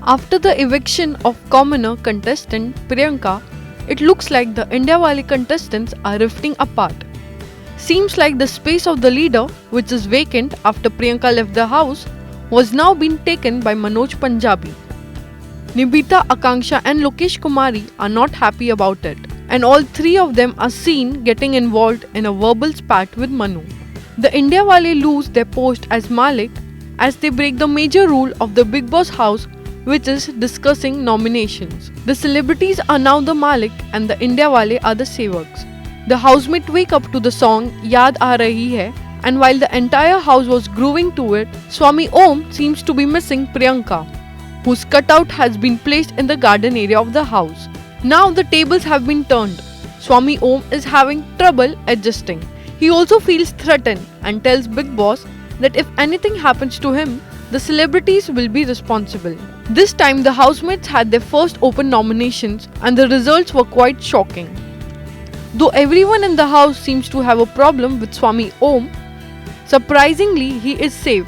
After the eviction of commoner contestant Priyanka, it looks like the Indiawali contestants are rifting apart. Seems like the space of the leader, which is vacant after Priyanka left the house, was now being taken by Manoj Punjabi. Nibita, Akanksha and Lokesh Kumari are not happy about it, and all three of them are seen getting involved in a verbal spat with Manu. The Indiawali lose their post as Malik as they break the major rule of the Bigg Boss house, which is discussing nominations. The celebrities are now the Malik and the Indiawale are the Sevaks. The housemate wake up to the song Yaad Aa Rahi Hai, and while the entire house was grooving to it, Swami Om seems to be missing Priyanka, whose cutout has been placed in the garden area of the house. Now the tables have been turned. Swami Om is having trouble adjusting. He also feels threatened and tells Bigg Boss that if anything happens to him, the celebrities will be responsible. This time the housemates had their first open nominations and the results were quite shocking. Though everyone in the house seems to have a problem with Swami Om, surprisingly he is safe.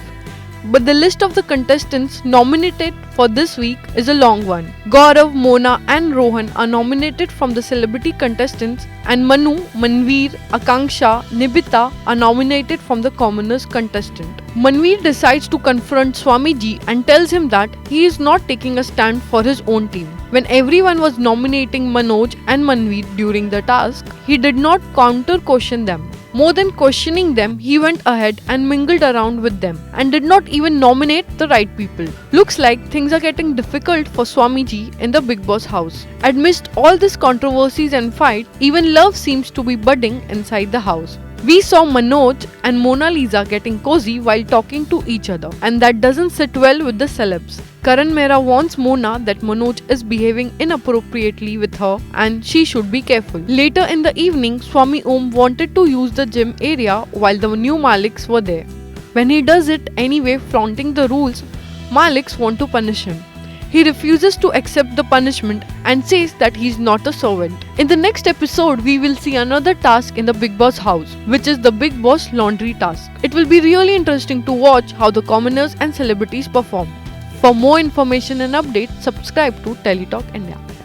But the list of the contestants nominated for this week is a long one. Gaurav, Mona and Rohan are nominated from the celebrity contestants, and Manu, Manveer, Akanksha, Nibita are nominated from the commoners contestant. Manveer decides to confront Swamiji and tells him that he is not taking a stand for his own team. When everyone was nominating Manoj and Manveer during the task, he did not counter question them. More than questioning them, he went ahead and mingled around with them and did not even nominate the right people. Looks like things are getting difficult for Swamiji in the Bigg Boss house. Amidst all these controversies and fight, even love seems to be budding inside the house. We saw Manoj and Mona Lisa getting cozy while talking to each other, and that doesn't sit well with the celebs. Karan Mehra warns Mona that Manoj is behaving inappropriately with her and she should be careful. Later in the evening, Swami Om wanted to use the gym area while the new Maliks were there. When he does it anyway, flaunting the rules, Maliks want to punish him. He refuses to accept the punishment and says that he is not a servant. In the next episode, we will see another task in the Bigg Boss house, which is the Bigg Boss laundry task. It will be really interesting to watch how the commoners and celebrities perform. For more information and updates, subscribe to Teletalk India.